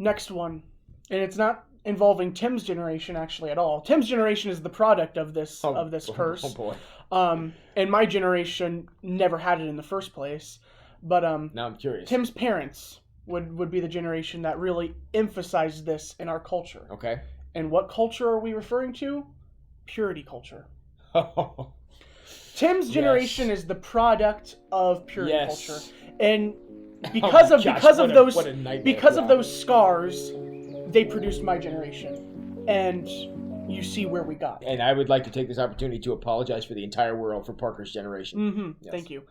Next one. And it's not involving Tim's generation actually at all. Tim's generation is the product of this curse. Oh boy. And my generation never had it in the first place. But now I'm curious. Tim's parents would be the generation that really emphasized this in our culture. Okay. And what culture are we referring to? Purity culture. Tim's generation is the product of purity culture. And because of those scars, they produced my generation. And you see where we got. And I would like to take this opportunity to apologize for the entire world for Parker's generation. Mm-hmm. Yes. Thank you.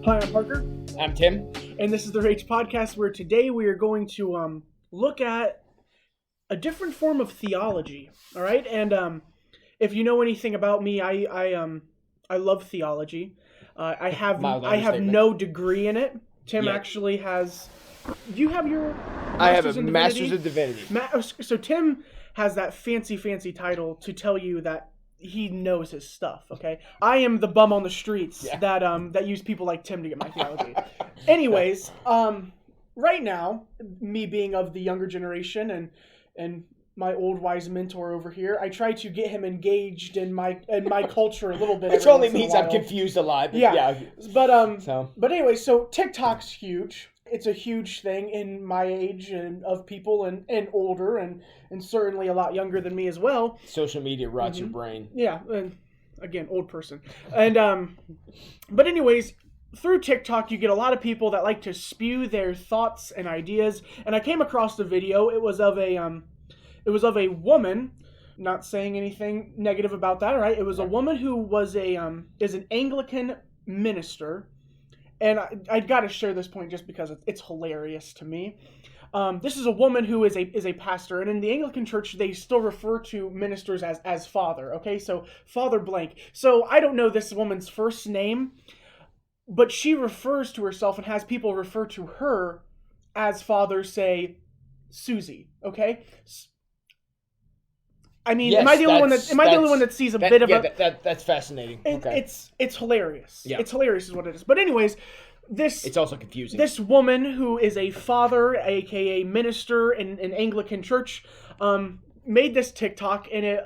Hi, I'm Parker. I'm Tim. And this is the Rage Podcast, where today we are going to look at a different form of theology. All right? And if you know anything about me, I love theology. I have no degree in it. Tim actually has. Do you have your I have a Master's of Divinity. So Tim has that fancy title to tell you that he knows his stuff, okay? I am the bum on the streets that use people like Tim to get my theology. Anyways, right now, me being of the younger generation and my old wise mentor over here, I try to get him engaged in my culture a little bit. Which only means I'm confused a lot. But anyway, so TikTok's huge. It's a huge thing in my age and of people and older and certainly a lot younger than me as well. Social media rots your brain. Yeah, and again, old person. And but anyways, through TikTok you get a lot of people that like to spew their thoughts and ideas. And I came across the video. It was of a woman. Not saying anything negative about that, right? It was a woman who was is an Anglican minister. And I got to share this point just because it's hilarious to me. This is a woman who is a pastor, and in the Anglican Church, they still refer to ministers as Father. Okay, so Father blank. So I don't know this woman's first name, but she refers to herself and has people refer to her as Father, say Susie. Okay. I mean, yes, am I the only one that sees a bit of a... that's fascinating. Okay. It's hilarious. Yeah. It's hilarious is what it is. But anyways, it's also confusing. This woman who is a father, aka minister in an Anglican church, made this TikTok, and it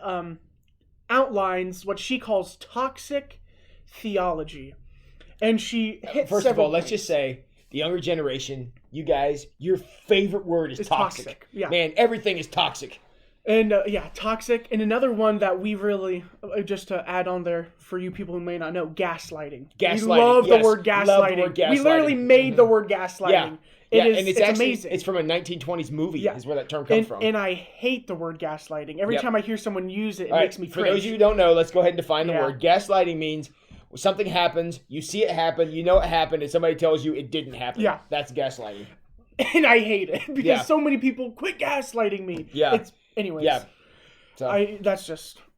outlines what she calls toxic theology. And she hit First of all, let's just say, the younger generation, you guys, your favorite word is toxic. Yeah. Man, everything is toxic. And toxic. And another one that we really, just to add on there for you people who may not know, gaslighting. We love the word gaslighting. We literally made the word gaslighting. Yeah. And it's amazing. It's from a 1920s movie is where that term comes from. And I hate the word gaslighting. Every time I hear someone use it, it makes me cringe. For those of you who don't know, let's go ahead and define the word. Gaslighting means something happens, you see it happen, you know it happened, and somebody tells you it didn't happen. Yeah. That's gaslighting. And I hate it because so many people quit gaslighting me. Yeah. Anyways, so.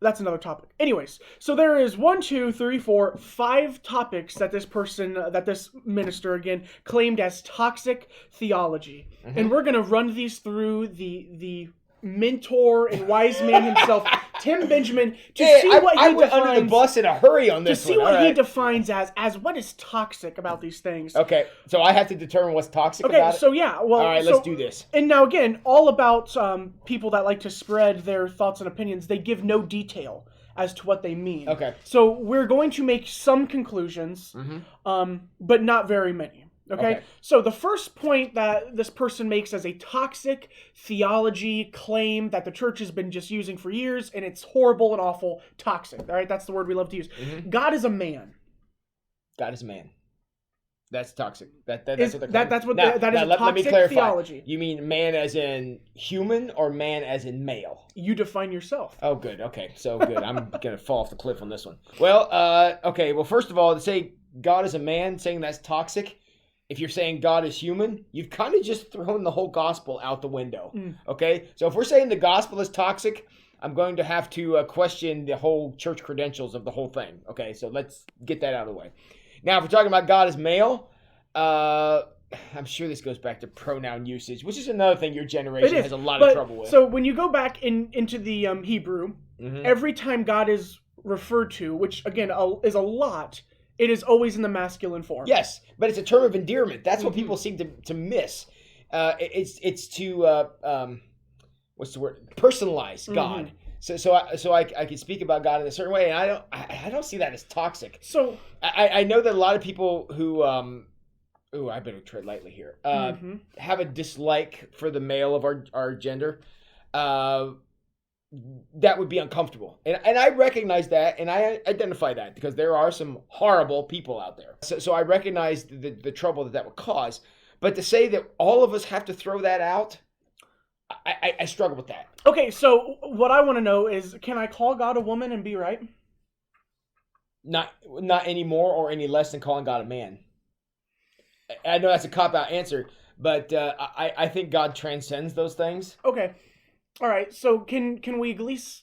That's another topic. Anyways, so there is 5 topics that this minister again claimed as toxic theology, and we're gonna run these through the mentor and wise man himself, Tim Benjamin, to see what he defines. I went under the bus in a hurry on this one. To see what he defines as what is toxic about these things. Okay, so I have to determine what's toxic about it? Okay, so yeah. Well, all right, let's do this. And now again, all about people that like to spread their thoughts and opinions, they give no detail as to what they mean. Okay. So we're going to make some conclusions, but not very many. Okay, so the first point that this person makes as a toxic theology claim that the church has been just using for years, and it's horrible and awful, toxic. All right, that's the word we love to use. God is a man. God is a man. That's toxic. That's what they're that is a toxic let me clarify. Theology. You mean man as in human or man as in male? You define yourself. Oh, good. Okay, so good. I'm gonna fall off the cliff on this one. Well, okay. Well, first of all, to say God is a man, saying that's toxic. If you're saying God is human, you've kind of just thrown the whole gospel out the window, okay? So if we're saying the gospel is toxic, I'm going to have to question the whole church credentials of the whole thing, okay? So let's get that out of the way. Now, if we're talking about God as male, I'm sure this goes back to pronoun usage, which is another thing your generation has a lot of trouble with. So when you go back into the Hebrew, every time God is referred to, which again is a lot, It is always in the masculine form. Yes, but it's a term of endearment. That's what Mhm. people seem to miss. It's to what's the word? Personalize God. So I can speak about God in a certain way, and I don't see that as toxic. So I know that a lot of people who I better tread lightly here. Have a dislike for the male of our gender. That would be uncomfortable, and I recognize that, and I identify that because there are some horrible people out there. So I recognize the trouble that would cause. But to say that all of us have to throw that out, I struggle with that. Okay, so what I want to know is, can I call God a woman and be right? Not any more or any less than calling God a man. I know that's a cop-out answer, but I think God transcends those things. Okay. All right. So can we at least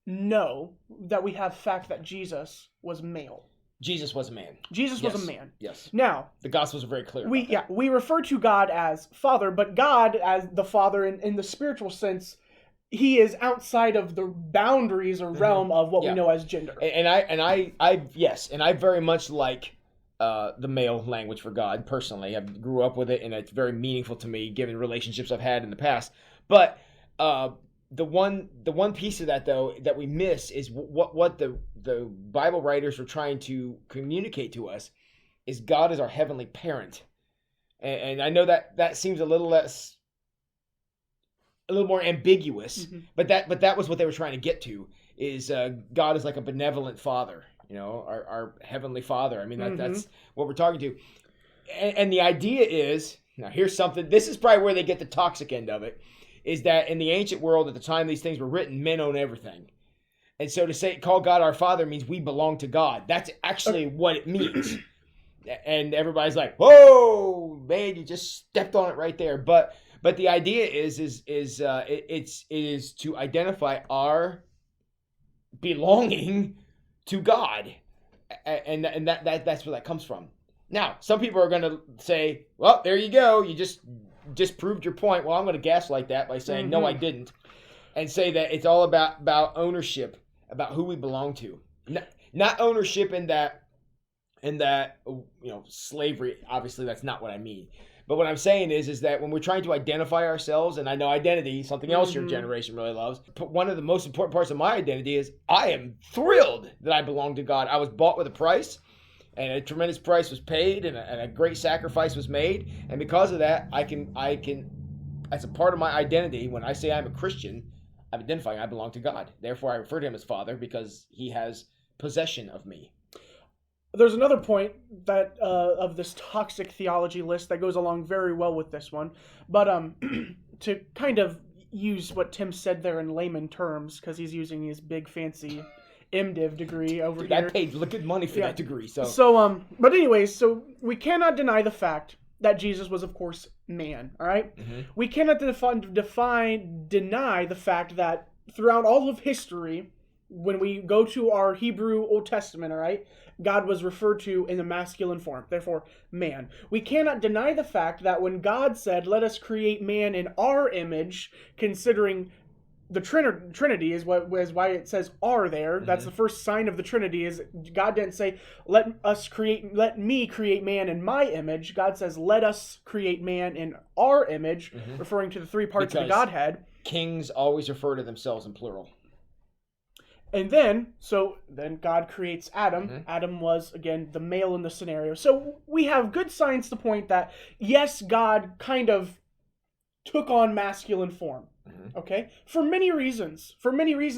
know that we have fact that Jesus was male? Jesus was a man. Jesus was a man. Yes. Now, the Gospels are very clear. We refer to God as Father, but God as the Father in the spiritual sense, he is outside of the boundaries or realm of what we know as gender. And I very much like the male language for God personally. I grew up with it, and it's very meaningful to me given relationships I've had in the past. But the one piece of that though that we miss is what the Bible writers were trying to communicate to us is God is our heavenly parent, and I know that seems a little more ambiguous, but that was what they were trying to get to is God is like a benevolent father, our heavenly Father. I mean that's what we're talking to, and the idea is now here's something. This is probably where they get the toxic end of it. Is that in the ancient world at the time these things were written, men own everything. And so to call God our Father means we belong to God. That's actually what it means. And everybody's like, whoa, man, you just stepped on it right there. But the idea is to identify our belonging to God. And that's where that comes from. Now, some people are going to say, well, there you go. You just proved your point. Well, I'm going to gaslight that by saying, no, I didn't. And say that it's all about ownership, about who we belong to. Not ownership in that slavery. Obviously, that's not what I mean. But what I'm saying is that when we're trying to identify ourselves, and I know identity, something else your generation really loves, but one of the most important parts of my identity is I am thrilled that I belong to God. I was bought with a price. And a tremendous price was paid, and a great sacrifice was made. And because of that, I can, as a part of my identity, when I say I'm a Christian, I'm identifying I belong to God. Therefore, I refer to him as Father because he has possession of me. There's another point that of this toxic theology list that goes along very well with this one. But to kind of use what Tim said there in layman terms, because he's using his big fancy MDiv degree over here. I paid good money for that degree. But anyways, so we cannot deny the fact that Jesus was, of course, man. All right, we cannot deny the fact that throughout all of history, when we go to our Hebrew Old Testament, all right, God was referred to in the masculine form, therefore man. We cannot deny the fact that when God said, "Let us create man in our image," considering the Trinity is why it says "are" there. That's the first sign of the Trinity. Is God didn't say let me create man in my image. God says let us create man in our image, referring to the three parts of the Godhead. Kings always refer to themselves in plural. And then God creates Adam. Adam was, again, the male in the scenario. So we have good signs to point that yes, God kind of took on masculine form. Okay, for many reasons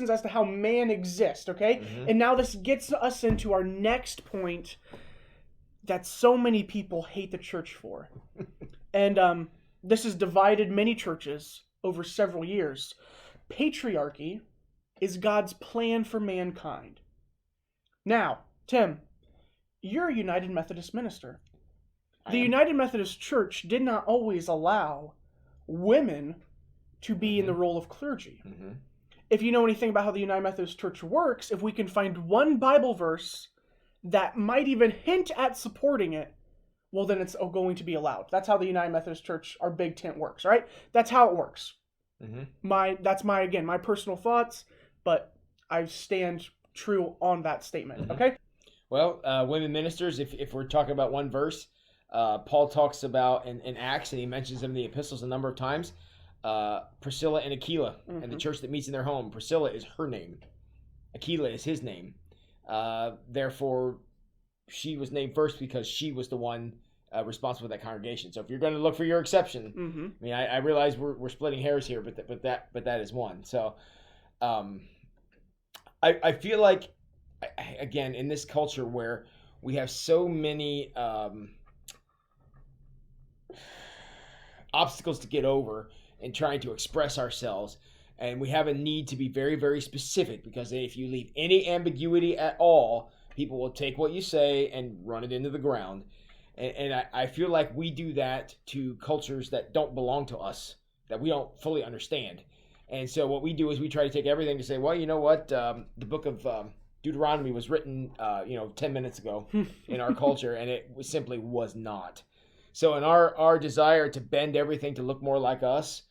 as to how man exists. Okay, and now this gets us into our next point that so many people hate the church for, and this has divided many churches over several years. Patriarchy is God's plan for mankind. Now, Tim, you're a United Methodist minister. The United Methodist Church did not always allow women to be in the role of clergy. If you know anything about how the United Methodist Church works, if we can find one Bible verse that might even hint at supporting it, well, then it's going to be allowed. That's how the United Methodist Church, our big tent, works, right? That's how it works. That's my personal thoughts, but I stand true on that statement, okay? Well, women ministers, if we're talking about one verse, Paul talks about in Acts, and he mentions them in the epistles a number of times, Priscilla and Aquila, and the church that meets in their home. Priscilla is her name. Aquila is his name. Therefore, she was named first because she was the one responsible for that congregation. So if you're going to look for your exception, I mean, I realize we're splitting hairs here, but that is one. So I feel like, again, in this culture where we have so many obstacles to get over in trying to express ourselves, and we have a need to be very, very specific, because if you leave any ambiguity at all, people will take what you say and run it into the ground. And I feel like we do that to cultures that don't belong to us, that we don't fully understand. And so what we do is we try to take everything to say, well, you know what, the book of Deuteronomy was written 10 minutes ago in our culture, and it simply was not. So in our desire to bend everything to look more like us,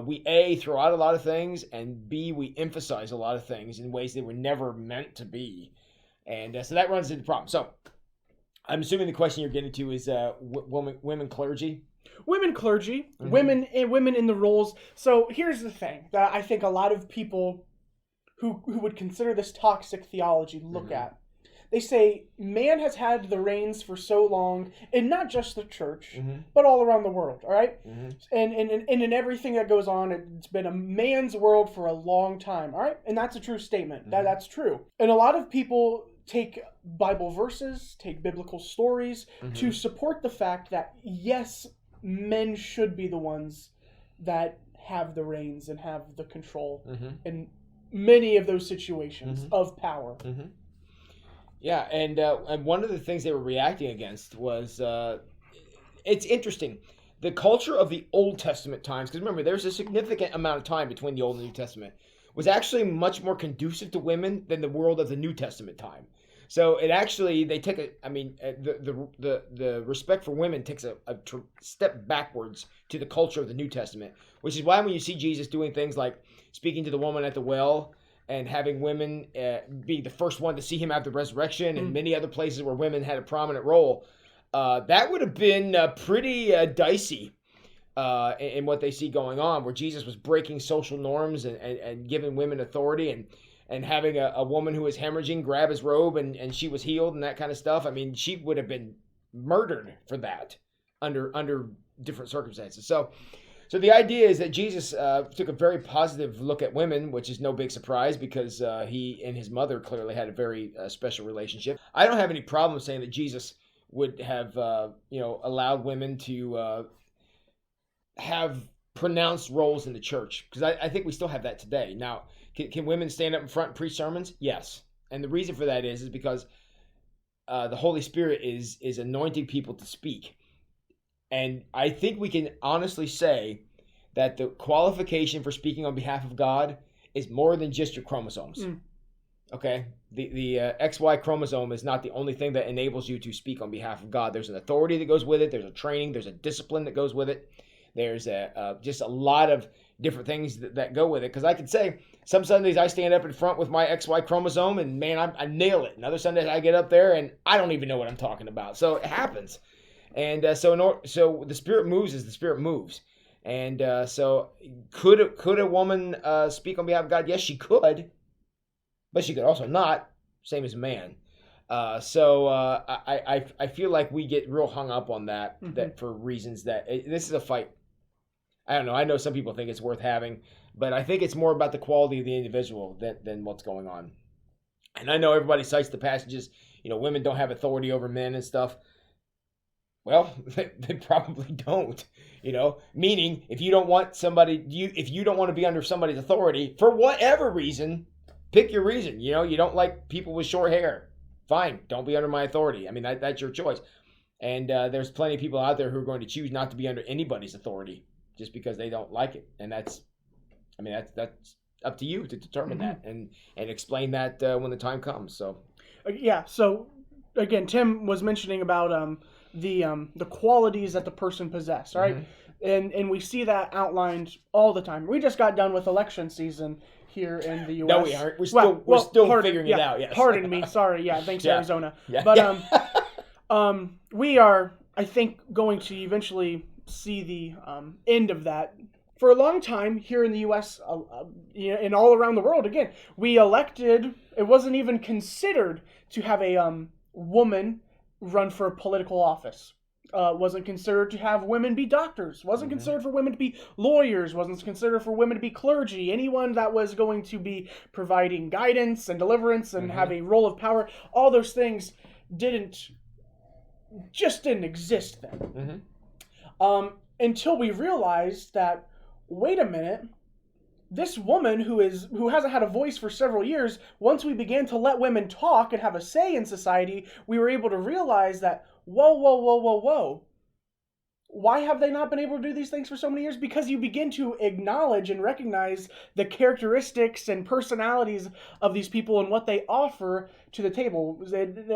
we A, throw out a lot of things, and B, we emphasize a lot of things in ways they were never meant to be. And so that runs into the problem. So I'm assuming the question you're getting to is women clergy. Women clergy, women in the roles. So here's the thing that I think a lot of people who would consider this toxic theology look at. They say man has had the reins for so long, and not just the church, but all around the world, all right? And in everything that goes on, it's been a man's world for a long time, all right? And that's a true statement. That's true. And a lot of people take Bible verses, take biblical stories to support the fact that, yes, men should be the ones that have the reins and have the control in many of those situations of power. Yeah, and one of the things they were reacting against was, it's interesting, the culture of the Old Testament times, because remember, there's a significant amount of time between the Old and New Testament, was actually much more conducive to women than the world of the New Testament time. So it actually, they take the respect for women takes a step backwards to the culture of the New Testament, which is why when you see Jesus doing things like speaking to the woman at the well, and having women be the first one to see him after the resurrection, and many other places where women had a prominent role, that would have been pretty dicey in what they see going on, where Jesus was breaking social norms and giving women authority, and having a woman who was hemorrhaging grab his robe and she was healed and that kind of stuff. I mean, she would have been murdered for that under different circumstances. So the idea is that Jesus took a very positive look at women, which is no big surprise because he and his mother clearly had a very special relationship. I don't have any problem saying that Jesus would have allowed women to have pronounced roles in the church, because I think we still have that today. Now, can women stand up in front and preach sermons? Yes. And the reason for that is because the Holy Spirit is anointing people to speak. And I think we can honestly say that the qualification for speaking on behalf of God is more than just your chromosomes. Okay? The XY chromosome is not the only thing that enables you to speak on behalf of God. There's an authority that goes with it. There's a training. There's a discipline that goes with it. There's just a lot of different things that go with it. Because I could say, some Sundays I stand up in front with my XY chromosome and, man, I nail it. And other Sundays I get up there and I don't even know what I'm talking about. So it happens. And so the Spirit moves as the Spirit moves. And so could a woman speak on behalf of God? Yes, she could. But she could also not, same as a man. So I feel like we get real hung up on that for reasons that this is a fight. I don't know. I know some people think it's worth having, but I think it's more about the quality of the individual than what's going on. And I know everybody cites the passages, women don't have authority over men and stuff. Well, they probably don't, meaning if you don't want if you don't want to be under somebody's authority for whatever reason, pick your reason. You don't like people with short hair. Fine. Don't be under my authority. I mean, that's your choice. And there's plenty of people out there who are going to choose not to be under anybody's authority just because they don't like it. And that's up to you to determine that and explain that when the time comes. So, yeah. So again, Tim was mentioning about, the qualities that the person possessed, right? And we see that outlined all the time. We just got done with election season here in the U.S. No, we aren't. We're still figuring it out. Yes. Pardon me. Sorry. Yeah. Thanks, Yeah. Arizona. Yeah. But we are, I think, going to eventually see the end of that. For a long time here in the U.S. And all around the world, again, we elected. It wasn't even considered to have a woman run for a political office. Wasn't considered to have women be doctors. Wasn't considered for women to be lawyers. Wasn't considered for women to be clergy. Anyone that was going to be providing guidance and deliverance and have a role of power. All those things didn't exist then. Until we realized that, wait a minute, this woman who hasn't had a voice for several years, once we began to let women talk and have a say in society, we were able to realize that, whoa. Why have they not been able to do these things for so many years? Because you begin to acknowledge and recognize the characteristics and personalities of these people and what they offer to the table.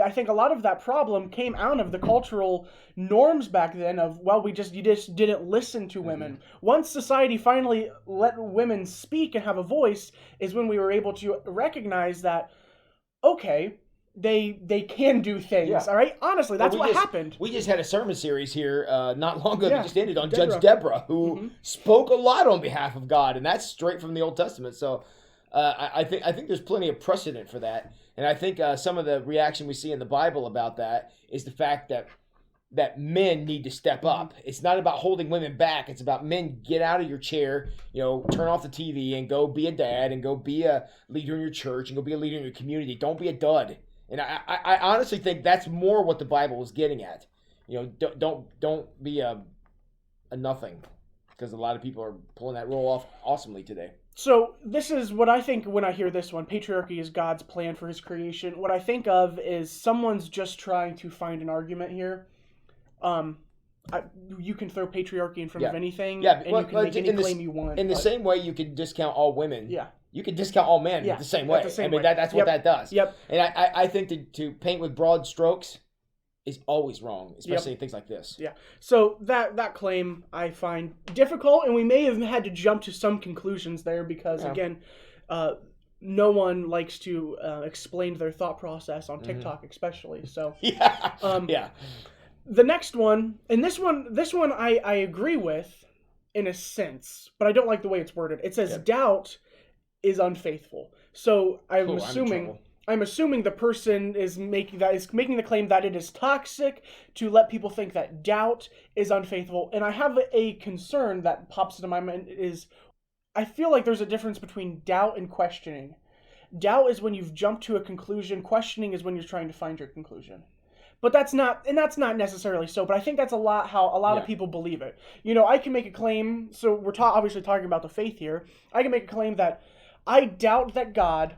I think a lot of that problem came out of the cultural norms back then of, you just didn't listen to women. Once society finally let women speak and have a voice is when we were able to recognize that, okay, they can do things, all right? Honestly, that's what happened. We just had a sermon series here not long ago that just ended on Deborah. Judge Deborah, who spoke a lot on behalf of God, and that's straight from the Old Testament. So I think there's plenty of precedent for that, and I think some of the reaction we see in the Bible about that is the fact that men need to step up. It's not about holding women back. It's about men, get out of your chair, turn off the TV and go be a dad and go be a leader in your church and go be a leader in your community. Don't be a dud. And I honestly think that's more what the Bible is getting at. Don't be a nothing, because a lot of people are pulling that role off awesomely today. So this is what I think when I hear this one. Patriarchy is God's plan for his creation. What I think of is someone's just trying to find an argument here. You can throw patriarchy in front of anything, and you can make any claim you want. In the same way you can discount all women. Yeah. You can discount all men the same way. That's what that does. Yep. And I think to paint with broad strokes is always wrong, especially in things like this. Yeah. So that claim I find difficult, and we may have had to jump to some conclusions there because, again, no one likes to explain their thought process on TikTok, especially. So the next one, and this one I agree with in a sense, but I don't like the way it's worded. It says doubt is unfaithful. So I'm assuming the person is making the claim that it is toxic to let people think that doubt is unfaithful. And I have a concern that pops into my mind is, I feel like there's a difference between doubt and questioning. Doubt is when you've jumped to a conclusion. Questioning is when you're trying to find your conclusion. But that's not necessarily so. But I think that's how a lot of people believe it. I can make a claim. So we're obviously talking about the faith here. I can make a claim that I doubt that God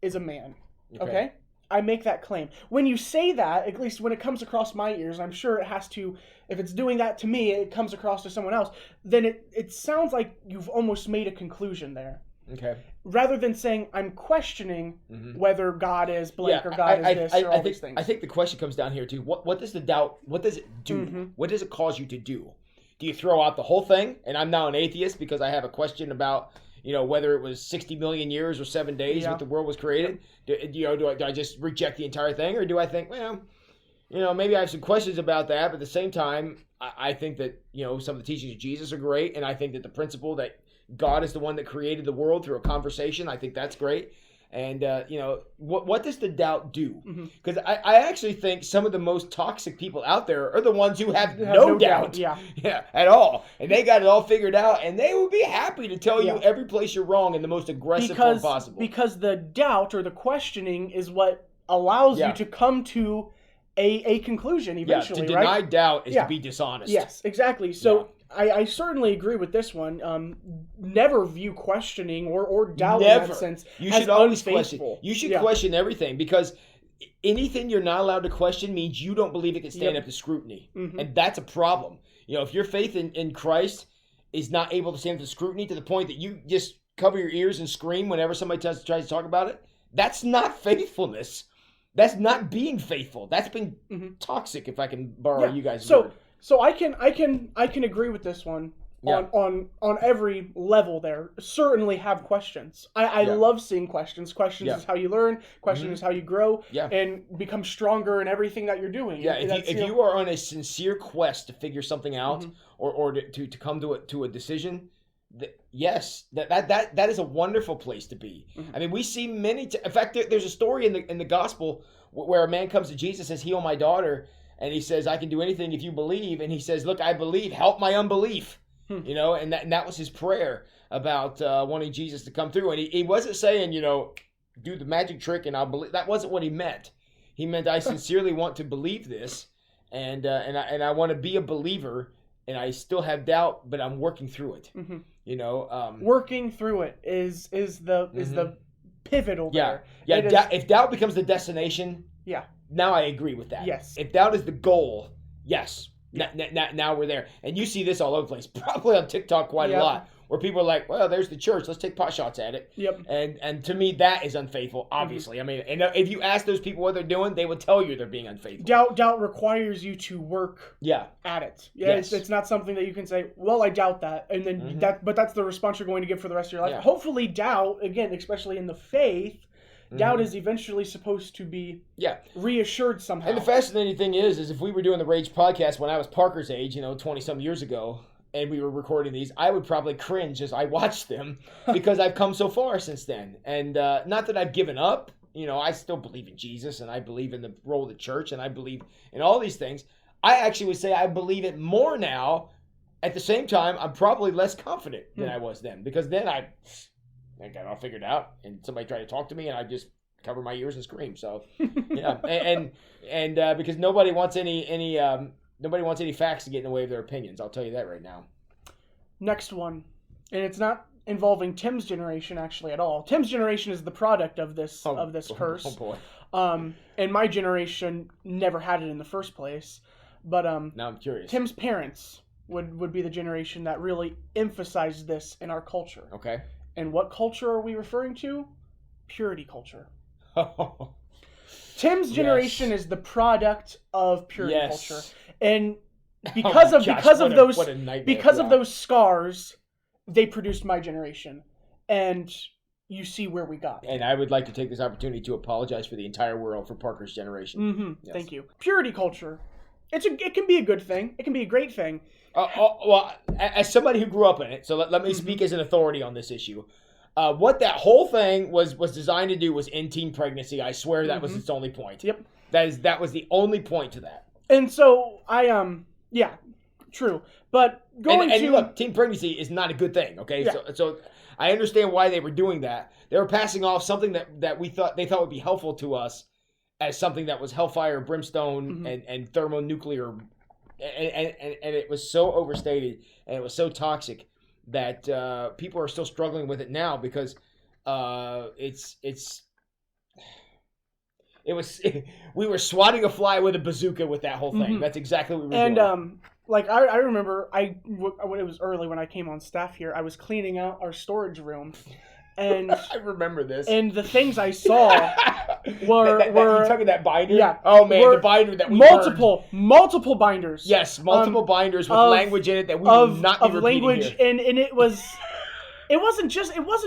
is a man. Okay? I make that claim. When you say that, at least when it comes across my ears, I'm sure it has to, if it's doing that to me, it comes across to someone else, then it sounds like you've almost made a conclusion there. Okay. Rather than saying, I'm questioning whether God is blank or God is this or all these things. I think the question comes down here to what does the doubt, what does it do? What does it cause you to do? Do you throw out the whole thing? And I'm now an atheist because I have a question about, whether it was 60 million years or 7 days that the world was created. Do I just reject the entire thing? Or do I think, maybe I have some questions about that, but at the same time, I think that, some of the teachings of Jesus are great. And I think that the principle that God is the one that created the world through a conversation, I think that's great. And, what does the doubt do? Because I actually think some of the most toxic people out there are the ones who have no doubt at all. And they got it all figured out, and they would be happy to tell you every place you're wrong in the most aggressive form possible. Because the doubt or the questioning is what allows you to come to a conclusion eventually, to deny doubt is to be dishonest. Yes, exactly. So I certainly agree with this one. Never view questioning or doubt in that sense as always unfaithful. question. You should question everything, because anything you're not allowed to question means you don't believe it can stand up to scrutiny. And that's a problem. If your faith in Christ is not able to stand up to scrutiny to the point that you just cover your ears and scream whenever somebody tries to talk about it, that's not faithfulness. That's not being faithful. That's being toxic, if I can borrow you guys' word. So I can agree with this one on every level there certainly have questions. I love seeing questions. Questions is how you learn. Questions is how you grow and become stronger in everything that you're doing. Yeah, if you are on a sincere quest to figure something out or to come to a decision, yes, that is a wonderful place to be. I mean, we see many. In fact, there's a story in the gospel where a man comes to Jesus and says, "Heal my daughter," and he says, "I can do anything if you believe." And he says, "Look, I believe. Help my unbelief." You know, and that was his prayer about wanting Jesus to come through. And he wasn't saying, do the magic trick and I'll believe. That wasn't what he meant. He meant, I sincerely want to believe this, and I want to be a believer, and I still have doubt, but I'm working through it. Working through it is the pivotal there. Yeah. If doubt becomes the destination, now I agree with that. Yes. If doubt is the goal, yes. Now we're there. And you see this all over the place, probably on TikTok quite a lot, where people are like, well, there's the church. Let's take pot shots at it. Yep. And to me, that is unfaithful, obviously. I mean, and if you ask those people what they're doing, they would tell you they're being unfaithful. Doubt requires you to work at it. Yes. It's not something that you can say, well, I doubt that. And then but that's the response you're going to give for the rest of your life. Yeah. Hopefully doubt, again, especially in the faith, doubt is eventually supposed to be reassured somehow. And the fascinating thing is if we were doing the Rage podcast when I was Parker's age, 20-some years ago, and we were recording these, I would probably cringe as I watched them because I've come so far since then. And not that I've given up. I still believe in Jesus, and I believe in the role of the church, and I believe in all these things. I actually would say I believe it more now. At the same time, I'm probably less confident than I was then, because then I got it all figured out, and somebody tried to talk to me, and I just cover my ears and scream. So, and because nobody wants any facts to get in the way of their opinions. I'll tell you that right now. Next one, and it's not involving Tim's generation actually at all. Tim's generation is the product of this curse. Oh boy. And my generation never had it in the first place. But now I'm curious. Tim's parents would be the generation that really emphasized this in our culture. Okay. And what culture are we referring to? Purity culture. Tim's generation is the product of purity culture. And because of those scars, they produced my generation. And you see where we got. And I would like to take this opportunity to apologize for the entire world for Parker's generation. Yes. Thank you. Purity culture. It can be a good thing. It can be a great thing. Well, as somebody who grew up in it, so let me speak as an authority on this issue. What that whole thing was designed to do was end teen pregnancy. I swear that was its only point. Yep. That was the only point to that. And so true. But look, teen pregnancy is not a good thing. Okay, so I understand why they were doing that. They were passing off something that they thought would be helpful to us as something that was hellfire, brimstone, and thermonuclear, and it was so overstated and it was so toxic that people are still struggling with it now because we were swatting a fly with a bazooka with that whole thing. That's exactly what we were doing. And I remember when it was early when I came on staff here, I was cleaning out our storage room. And I remember this. And the things I saw were you talking that binder? Yeah. Oh man, the binder that we multiple binders. Yes, multiple binders with language in it that we will not be repeating language here. And it wasn't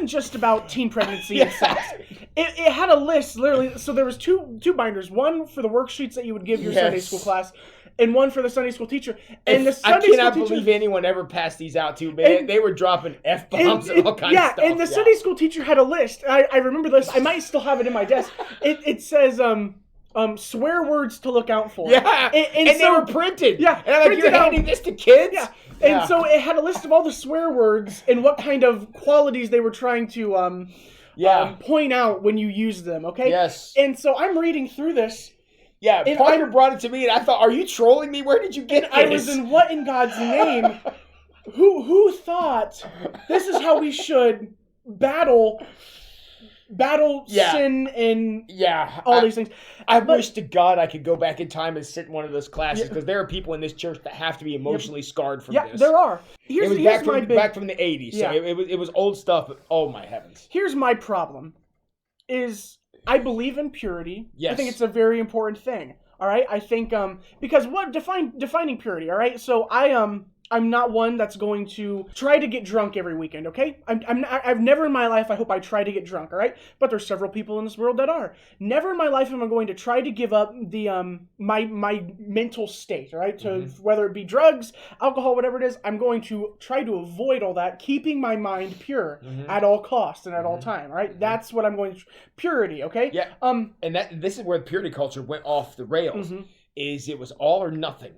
just about teen pregnancy and sex. It had a list literally. So there was two binders, one for the worksheets that you would give your Sunday school class, and one for the Sunday school teacher. And I cannot believe anyone ever passed these out to, man. They were dropping F-bombs and all kinds of stuff. Yeah, and the Sunday school teacher had a list. I remember this. I might still have it in my desk. It says swear words to look out for. Yeah, and so, they were printed. Yeah, and I'm like, you're handing this to kids? Yeah. And so it had a list of all the swear words and what kind of qualities they were trying to point out when you use them, okay? Yes. And so I'm reading through this. Yeah, Parker brought it to me, and I thought, are you trolling me? Where did you get this? I was in, what in God's name? Who thought this is how we should battle sin and all these things. I wish to God I could go back in time and sit in one of those classes, because there are people in this church that have to be emotionally scarred from this. Yeah, there are. It was back from the 80s, so it was old stuff, but oh my heavens. Here's my problem, is I believe in purity. Yes. I think it's a very important thing. All right? I think, because what defining purity, all right? So I'm not one that's going to try to get drunk every weekend, okay? I've never in my life, I hope I try to get drunk, all right? But there's several people in this world that are. Never in my life am I going to try to give up the my mental state, all right? To whether it be drugs, alcohol, whatever it is, I'm going to try to avoid all that, keeping my mind pure at all costs and at all time, all right? That's what I'm going to purity, okay? Yeah. And this is where the purity culture went off the rails. Is it was all or nothing.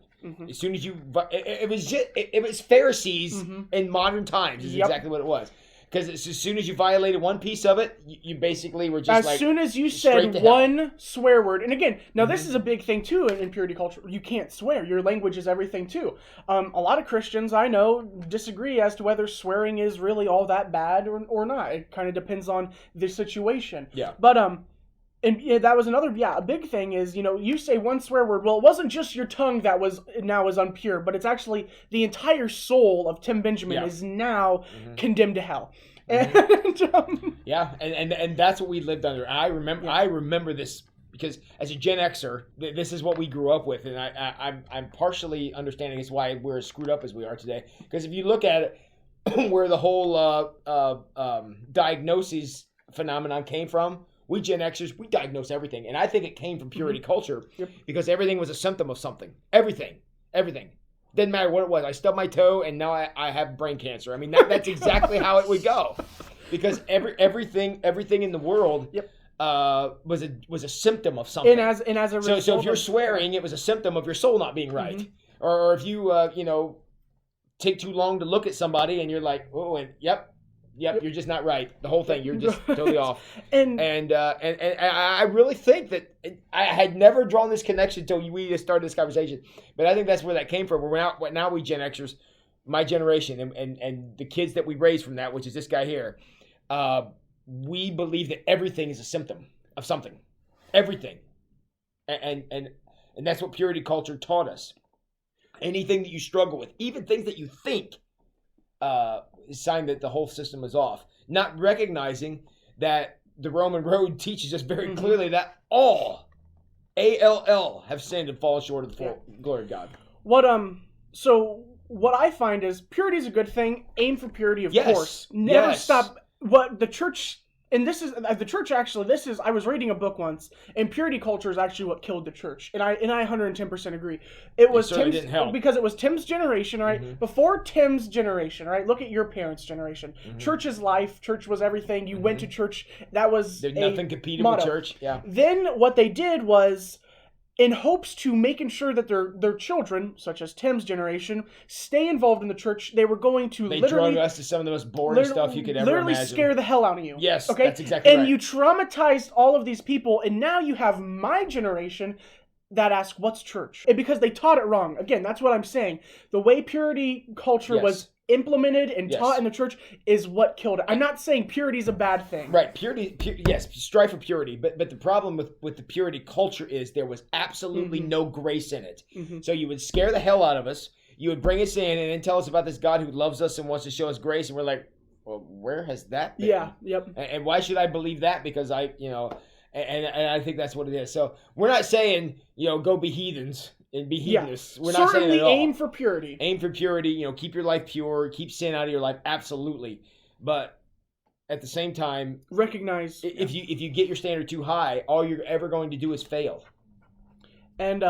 As soon as you, it was Pharisees in modern times is exactly what it was. Because as soon as you violated one piece of it, you basically were just as soon as you said one swear word. And again, now this is a big thing too in purity culture. You can't swear. Your language is everything too. A lot of Christians I know disagree as to whether swearing is really all that bad or not. It kind of depends on the situation. Yeah. But and yeah, that was another, a big thing is, you say one swear word. Well, it wasn't just your tongue that now is impure, but it's actually the entire soul of Tim Benjamin is now condemned to hell. And, and that's what we lived under. I remember this because as a Gen Xer, this is what we grew up with, and I'm partially understanding is why we're as screwed up as we are today. Because if you look at it, where the whole diagnosis phenomenon came from. We Gen Xers, we diagnose everything. And I think it came from purity culture because everything was a symptom of something. Everything. Didn't matter what it was. I stubbed my toe and now I have brain cancer. I mean, that's exactly how it would go. Because everything in the world was a symptom of something. And as a result, so if you're swearing, it was a symptom of your soul not being right. Or if you, take too long to look at somebody and you're like, oh, and Yep, you're just not right. The whole thing, you're just totally off. And I really think that I had never drawn this connection until we just started this conversation. But I think that's where that came from. Now we Gen Xers, my generation, and the kids that we raised from that, which is this guy here, we believe that everything is a symptom of something. Everything. And that's what purity culture taught us. Anything that you struggle with, even things that you think, is a sign that the whole system is off. Not recognizing that the Roman road teaches us very clearly that all, A-L-L, have sinned and fallen short of the full glory of God. So what I find is purity is a good thing. Aim for purity, of course. Never stop. What the church... And this is the church. Actually, I was reading a book once, and purity culture is actually what killed the church. And I 110% agree. It didn't help because it was Tim's generation, right? Before Tim's generation, right? Look at your parents' generation. Church is life. Church was everything. You went to church. That was nothing competed motto. with church. Yeah. Then what they did was, in hopes to making sure that their children, such as Tim's generation, stay involved in the church, they were going to drug us to some of the most boring stuff you could ever imagine. Literally scare the hell out of you. Yes, okay? That's exactly right. And you traumatized all of these people, and now you have my generation that ask, what's church? And because they taught it wrong. Again, that's what I'm saying. The way purity culture was implemented and taught in the church is what killed it. I'm not saying purity is a bad thing. Right. Purity, yes, strive for purity. But the problem with the purity culture is there was absolutely no grace in it. So you would scare the hell out of us. You would bring us in and then tell us about this God who loves us and wants to show us grace. And we're like, well, where has that been? Yeah, yep. And why should I believe that? Because and I think that's what it is. So we're not saying, go be heathens. And be heathenists. We're not saying that at all. Aim for purity. Aim for purity. Keep your life pure. Keep sin out of your life. Absolutely. But at the same time, recognize if you get your standard too high, all you're ever going to do is fail. And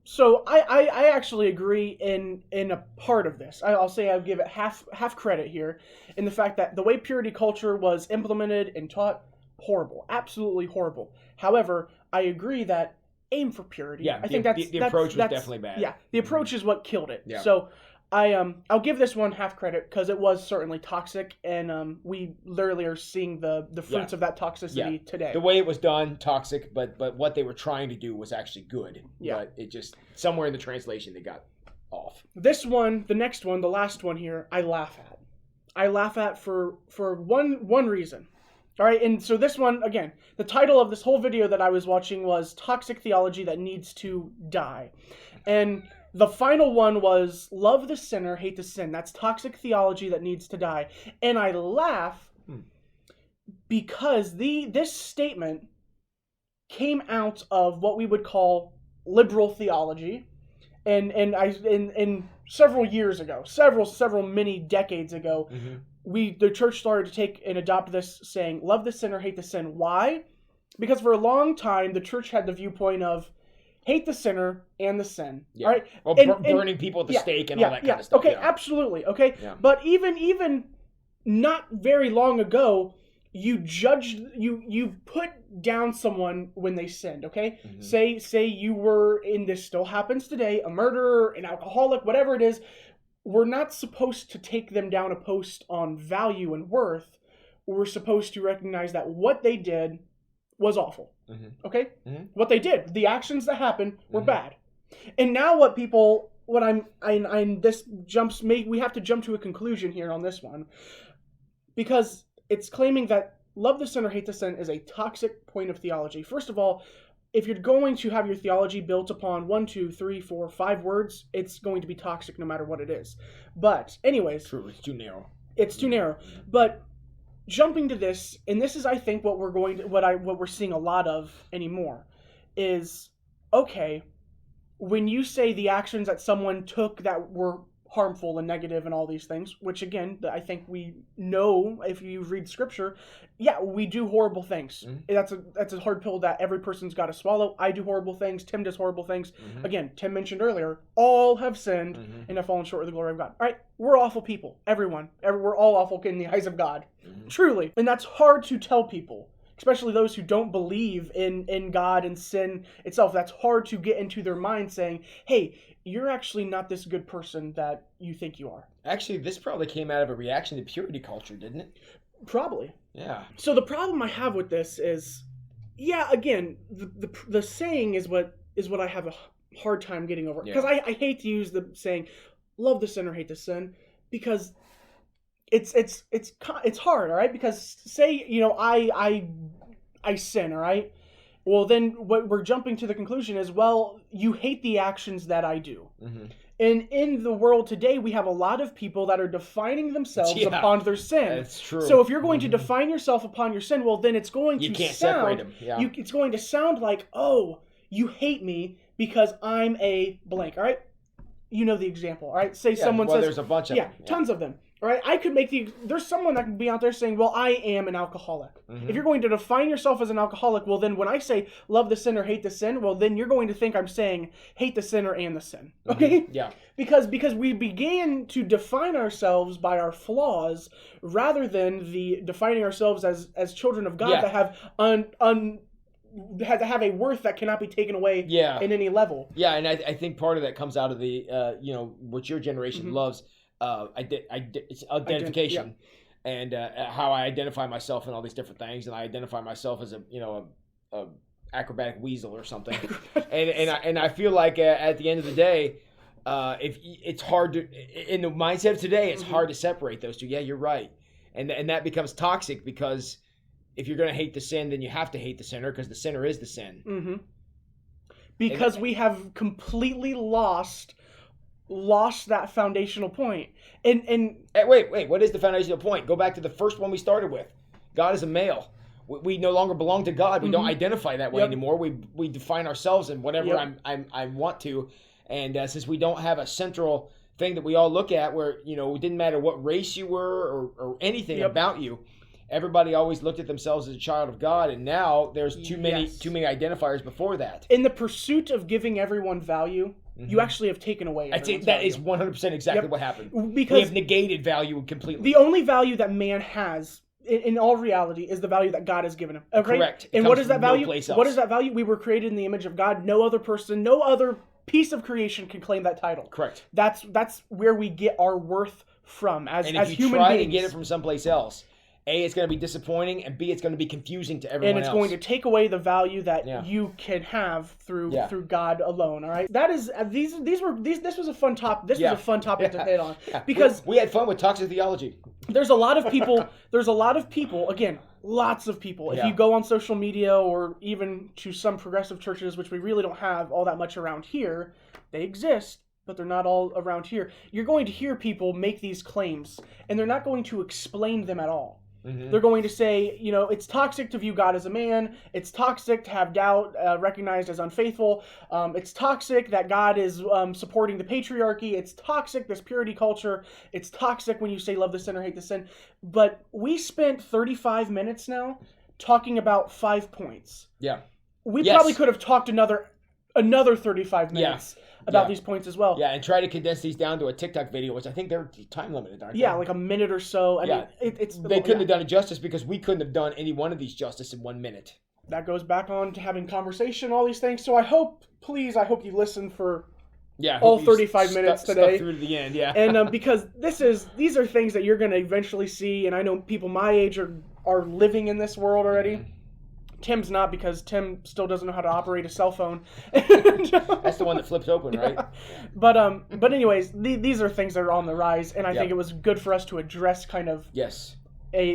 so I actually agree in a part of this. I'll say I'll give it half credit here in the fact that the way purity culture was implemented and taught, horrible, absolutely horrible. However, I agree that aim for purity. Yeah, I think the approach was definitely bad. Yeah, the approach is what killed it. Yeah. So I'll give this one half credit because it was certainly toxic, and we literally are seeing the fruits of that toxicity today. The way it was done, toxic, but what they were trying to do was actually good. Yeah. But it just somewhere in the translation they got off. This one, the next one, the last one here, I laugh at. I laugh at for one reason. All right, and so this one, again, the title of this whole video that I was watching was Toxic Theology That Needs to Die. And the final one was Love the Sinner, Hate the Sin. That's toxic theology that needs to die. And I laugh because this statement came out of what we would call liberal theology. And several years ago, several many decades ago, the church started to take and adopt this saying, love the sinner, hate the sin. Why? Because for a long time, the church had the viewpoint of hate the sinner and the sin. Yeah. All right? Well, burning people at the stake and all that kind of stuff. Okay, absolutely. Okay. Yeah. But even not very long ago, you judged, you put down someone when they sinned, okay? Say you were, and this still happens today, a murderer, an alcoholic, whatever it is. We're not supposed to take them down a post on value and worth. We're supposed to recognize that what they did was awful, okay? What they did, the actions that happened were bad. And now we have to jump to a conclusion here on this one, because it's claiming that love the sinner, hate the sin is a toxic point of theology. First of all, if you're going to have your theology built upon 1, 2, 3, 4, 5 words, it's going to be toxic no matter what it is. But anyways, true, it's too narrow. It's too narrow. But jumping to this, and this is, I think, what we're seeing a lot of anymore, is okay. When you say the actions that someone took that were harmful and negative and all these things, which again, I think we know if you read scripture, yeah, we do horrible things. That's a hard pill that every person's got to swallow. I do horrible things. Tim does horrible things. Again, Tim mentioned earlier, all have sinned and have fallen short of the glory of God. All right, we're awful people. Everyone. We're all awful in the eyes of God. Truly. And that's hard to tell people, especially those who don't believe in God and sin itself. That's hard to get into their mind saying, hey, you're actually not this good person that you think you are. Actually, this probably came out of a reaction to purity culture, didn't it? Probably. Yeah. So the problem I have with this is, yeah, again, the saying is what I have a hard time getting over. Because I hate to use the saying, love the sinner, hate the sin, because it's hard, all right? Because say, I sin, all right? Well, then what we're jumping to the conclusion is, well, you hate the actions that I do. And in the world today, we have a lot of people that are defining themselves upon their sin. That's true. So if you're going to define yourself upon your sin, well, then it's going to separate them. Yeah. It's going to sound like, oh, you hate me because I'm a blank, all right? You know the example, all right? Say someone says... there's a bunch of them. Yeah, tons of them. All right, I could make there's someone that could be out there saying, well, I am an alcoholic. If you're going to define yourself as an alcoholic, well, then when I say love the sinner, hate the sin, well, then you're going to think I'm saying hate the sinner and the sin. Okay? Yeah. Because we began to define ourselves by our flaws rather than defining ourselves as children of God that have have a worth that cannot be taken away in any level. Yeah, and I think part of that comes out of the what your generation loves. It's identification, and how I identify myself in all these different things, and I identify myself as a acrobatic weasel or something, and I feel like at the end of the day, if it's hard to, in the mindset of today, it's hard to separate those two. Yeah, you're right, and that becomes toxic because if you're going to hate the sin, then you have to hate the sinner because the sinner is the sin. Because we have completely lost that foundational point. And wait, what is the foundational point? Go back to the first one we started with. God is a male. We no longer belong to God. We don't identify that way anymore. We define ourselves in whatever I want to. And since we don't have a central thing that we all look at where, it didn't matter what race you were or anything about you, everybody always looked at themselves as a child of God, and now there's too many identifiers before that. In the pursuit of giving everyone value, you actually have taken away everyone's that value. is 100% exactly what happened. Because we have negated value completely. The only value that man has, in all reality, is the value that God has given him. Okay? Correct. And what is that value? What is that value? We were created in the image of God. No other person, no other piece of creation can claim that title. Correct. That's where we get our worth from as human beings. And if you try to get it from someplace else, A, it's going to be disappointing, and B, it's going to be confusing to everyone else. And it's going to take away the value that you can have through God alone. All right, that is this was a fun topic. This was a fun topic to hit on because we had fun with toxic theology. There's a lot of people. Again, lots of people. If you go on social media or even to some progressive churches, which we really don't have all that much around here, they exist, but they're not all around here. You're going to hear people make these claims, and they're not going to explain them at all. They're going to say, you know, it's toxic to view God as a man. It's toxic to have doubt recognized as unfaithful. It's toxic that God is supporting the patriarchy. It's toxic, this purity culture. It's toxic when you say love the sinner, hate the sin. But we spent 35 minutes now talking about 5 points. Yeah. We probably could have talked another 35 minutes about these points as well. Yeah, and try to condense these down to a TikTok video, which I think they're time limited, aren't they? Yeah, like a minute or so. I mean, they couldn't have done it justice because we couldn't have done any one of these justice in 1 minute. That goes back on to having conversation, all these things. So I hope you listen for all 35 minutes today. Stuck through to the end, yeah. And because these are things that you're going to eventually see, and I know people my age are living in this world already. Tim's not, because Tim still doesn't know how to operate a cell phone. That's the one that flips open, right? Yeah. But anyways, these are things that are on the rise, and I think it was good for us to address kind of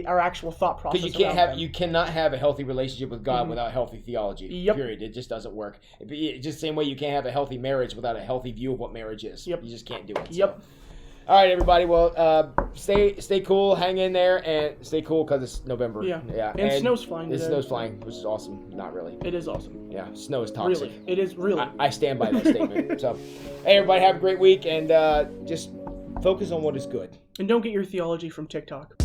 our actual thought process. Because you cannot have a healthy relationship with God without healthy theology. Yep. Period. It just doesn't work. Just the same way you can't have a healthy marriage without a healthy view of what marriage is. Yep. You just can't do it. Yep. So. All right, everybody. Well, stay cool, hang in there, and stay cool because it's November. Yeah. And snow's flying today. Snow's flying, which is awesome. Not really. It is awesome. Yeah, snow is toxic. Really, it is really. I stand by that statement. So, hey, everybody, have a great week, and just focus on what is good. And don't get your theology from TikTok.